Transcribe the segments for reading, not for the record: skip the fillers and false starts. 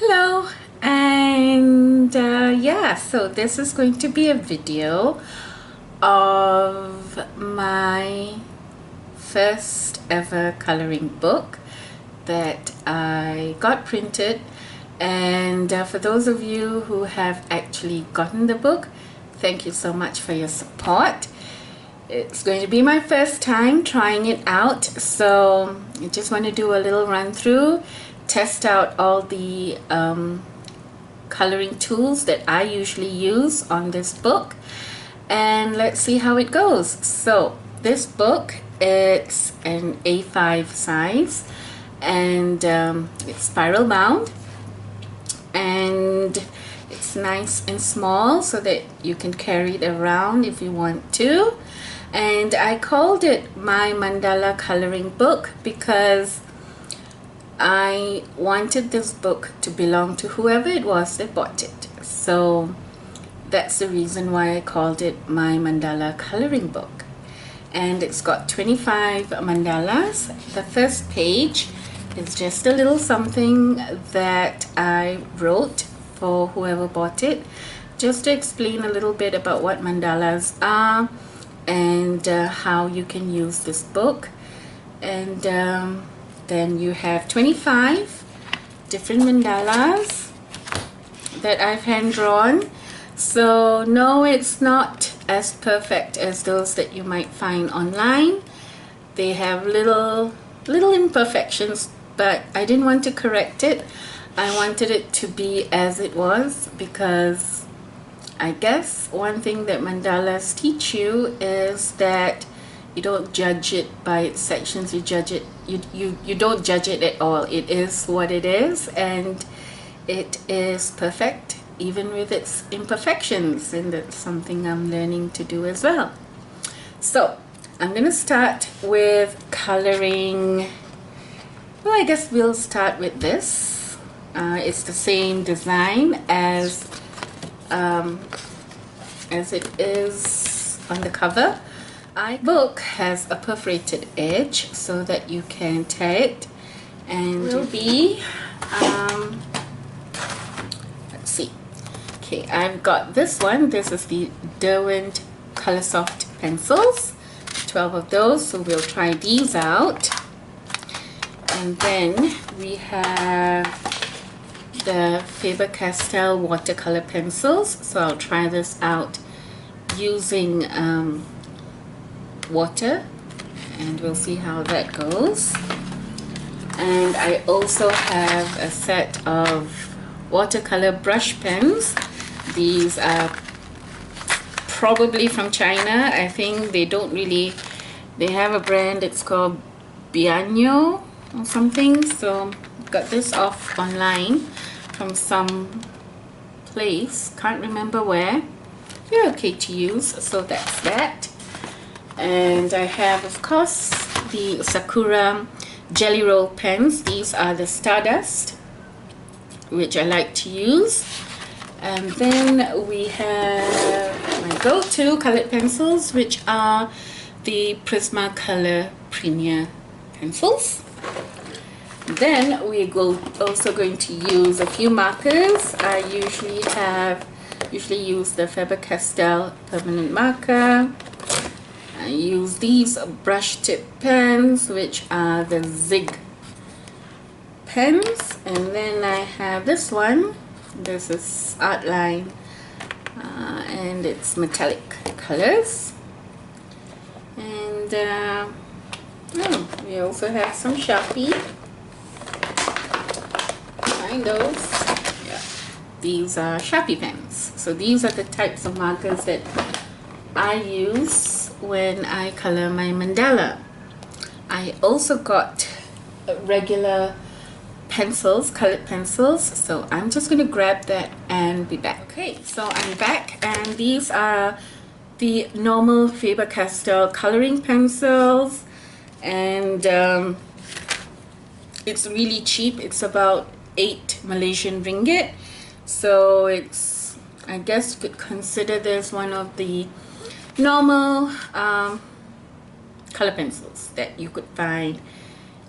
Hello, and yeah, so this is going to be a video of my first ever coloring book that I got printed. And for those of you who have actually gotten the book, thank you so much for your support. It's going to be my first time trying it out, so I just want to do a little run through, test out all the coloring tools that I usually use on this book, and let's see how it goes. So this book, it's an A5 size, and it's spiral bound, and it's nice and small so that you can carry it around if you want to. And I called it my mandala coloring book because I wanted this book to belong to whoever it was that bought it. So that's the reason why I called it my mandala coloring book. And it's got 25 mandalas. The first page is just a little something that I wrote for whoever bought it, just to explain a little bit about what mandalas are and how you can use this book. And then you have 25 different mandalas that I've hand drawn. So no, it's not as perfect as those that you might find online. They have little imperfections, but I didn't want to correct it. I wanted it to be as it was, because I guess one thing that mandalas teach you is that you don't judge it by its sections. You judge it, you don't judge it at all. It is what it is, and it is perfect even with its imperfections, and that's something I'm learning to do as well. So I'm gonna start with coloring. Well, I guess we'll start with this. It's the same design as it is on the cover. My book has a perforated edge so that you can tear it, and will be let's see. Okay, I've got this one. This is the Derwent Color Soft pencils, 12 of those, so we'll try these out. And then we have the Faber-Castell watercolor pencils, so I'll try this out using water, and we'll see how that goes. And I also have a set of watercolor brush pens. These are probably from China. I think they have a brand, it's called Bianyo or something. So got this off online from some place, can't remember where. They're okay to use, so that's that. And I have, of course, the Sakura Jelly Roll pens. These are the Stardust, which I like to use. And then we have my go-to colored pencils, which are the Prismacolor Premier pencils. Then we're also going to use a few markers. I usually use the Faber-Castell permanent marker. I use these brush tip pens, which are the Zig pens. And then I have this one. This is Artline, and it's metallic colors. And we also have some Sharpie. Find those. Yeah, these are Sharpie pens. So these are the types of markers that I use when I color my mandala. I also got regular pencils, colored pencils, so I'm just going to grab that and be back. Okay, so I'm back, and these are the normal Faber-Castell coloring pencils, and it's really cheap. It's about 8 Malaysian ringgit, so it's, I guess you could consider this one of the normal color pencils that you could find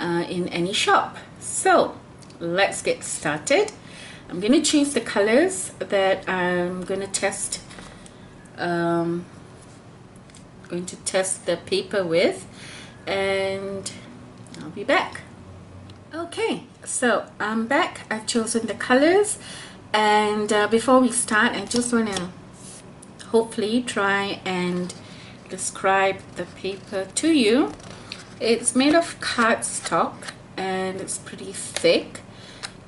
in any shop. So let's get started. I'm going to choose the colors that I'm going to test. Going to test the paper with, and I'll be back. Okay, so I'm back. I've chosen the colors, and before we start, I just want to hopefully try and describe the paper to you. It's made of cardstock and it's pretty thick,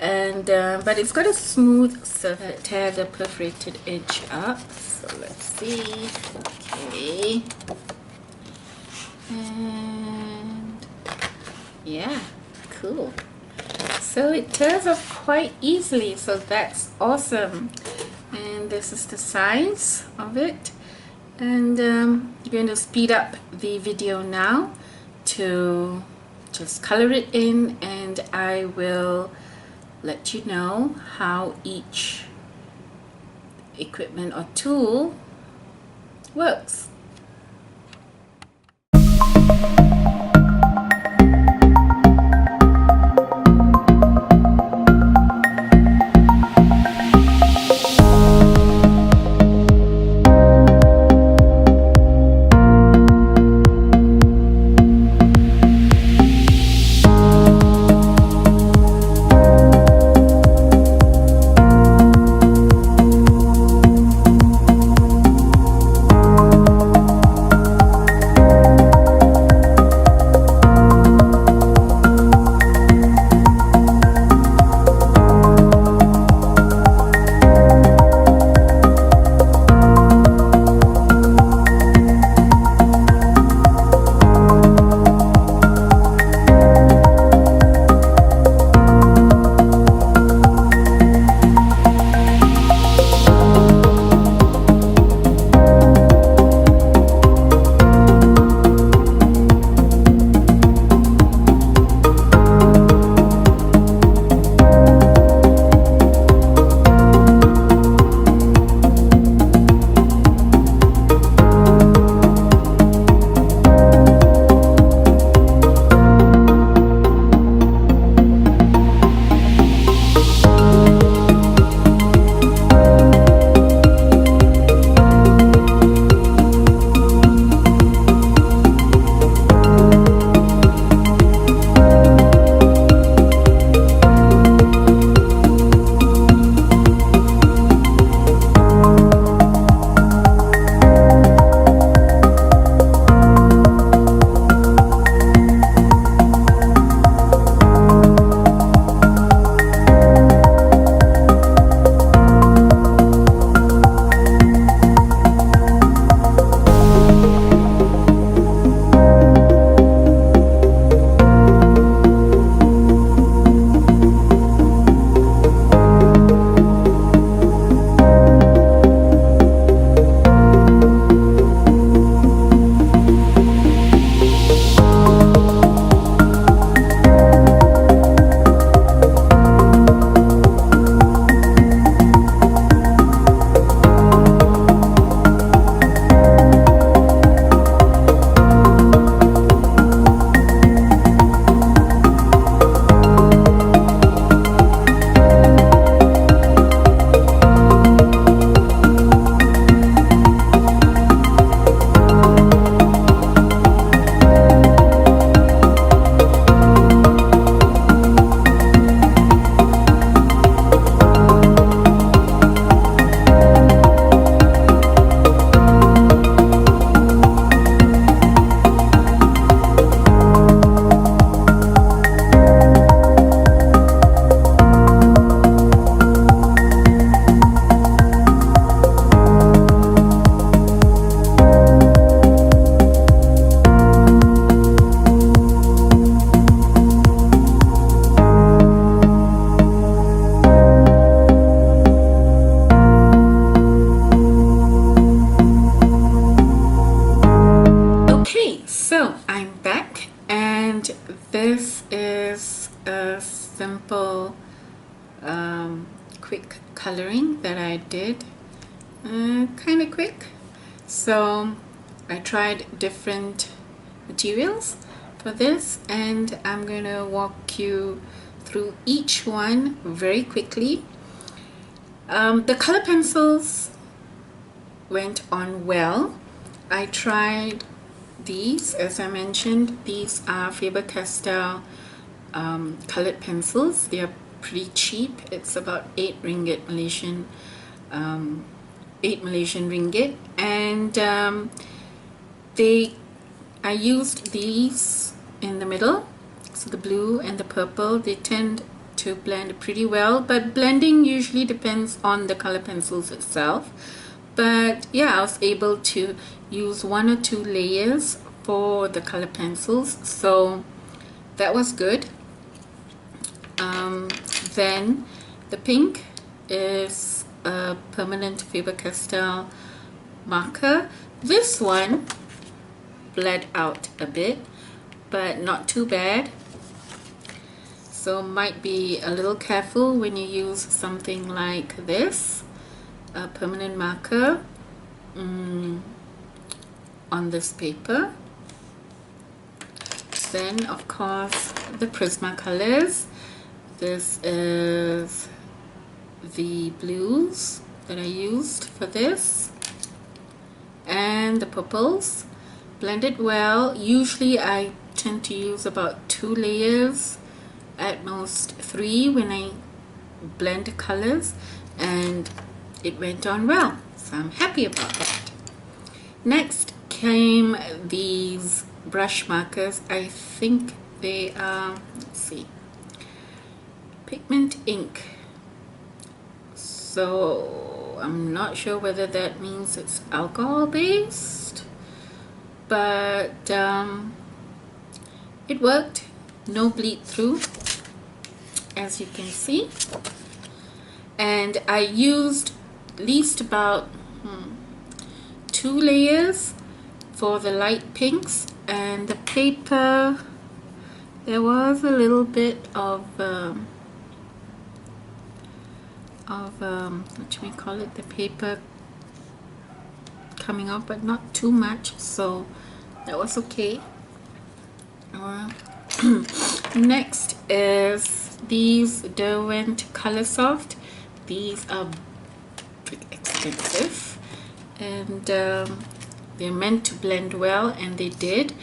and but it's got a smooth surface. It has a perforated edge up. So let's see. Okay, and yeah, cool. So it tears off quite easily, so that's awesome. And this is the size of it, and I'm going to speed up the video now to just color it in, and I will let you know how each equipment or tool works. This is a simple quick coloring that I did, kind of quick. So I tried different materials for this, and I'm going to walk you through each one very quickly. The color pencils went on well. I tried these, as I mentioned. These are Faber-Castell colored pencils. They are pretty cheap. It's about 8 ringgit Malaysian, 8 Malaysian ringgit, and I used these in the middle. So the blue and the purple, they tend to blend pretty well, but blending usually depends on the color pencils itself. But yeah, I was able to use 1 or 2 layers for the color pencils, so that was good. Then the pink is a permanent Faber-Castell marker. This one bled out a bit, but not too bad. So might be a little careful when you use something like this, a permanent marker on this paper. Then of course the Prismacolors. This is the blues that I used for this, and the purples. Blended well. Usually I tend to use about 2 layers, at most 3 when I blend colors, and it went on well, so I'm happy about that. Next came these brush markers. I think they are, let's see, pigment ink. So I'm not sure whether that means it's alcohol based, but it worked. No bleed through, as you can see, and I used at least about 2 layers for the light pinks, and the paper, there was a little bit of what should we call it, the paper coming up, but not too much, so that was okay. Next is these Derwent Color Soft. These are expensive, and they're meant to blend well, and they did.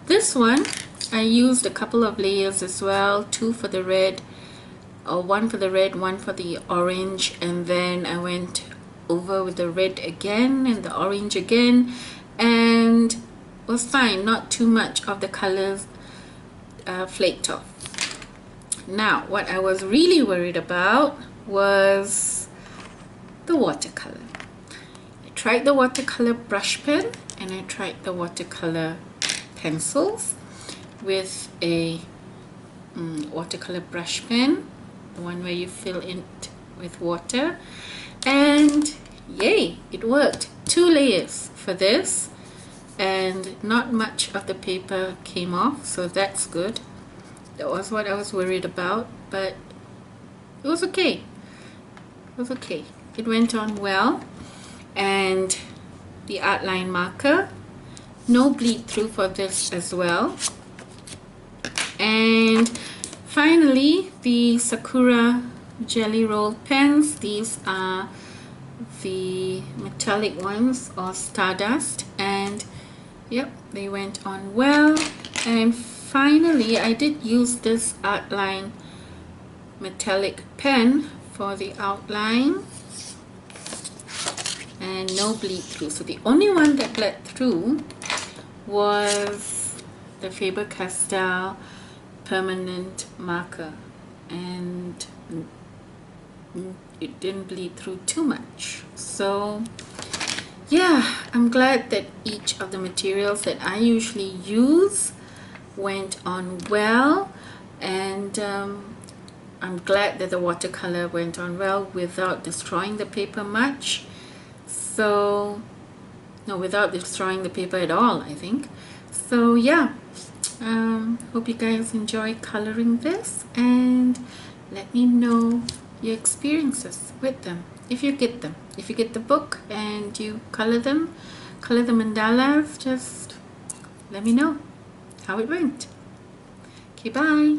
This one I used a couple of layers as well, 2 for the red, or 1 for the red, 1 for the orange, and then I went over with the red again and the orange again, and was fine. Not too much of the colors flaked off. Now what I was really worried about was the watercolor. I tried the watercolor brush pen, and I tried the watercolor pencils with a watercolor brush pen, the one where you fill it with water, and yay, it worked. 2 layers for this, and not much of the paper came off, so that's good. That was what I was worried about, but it was okay. It was okay. It went on well. And the outline marker, no bleed through for this as well. And finally, the Sakura Jelly Roll pens. These are the metallic ones, or Stardust, and yep, they went on well. And finally, I did use this outline metallic pen for the outline, and no bleed through. So the only one that bled through was the Faber-Castell permanent marker, and it didn't bleed through too much. So yeah, I'm glad that each of the materials that I usually use went on well, and I'm glad that the watercolor went on well without destroying the paper much. So no, without destroying the paper at all, I think. So yeah, hope you guys enjoy coloring this, and let me know your experiences with them if you get them. If you get the book and you color the mandalas, just let me know how it went. Okay, bye.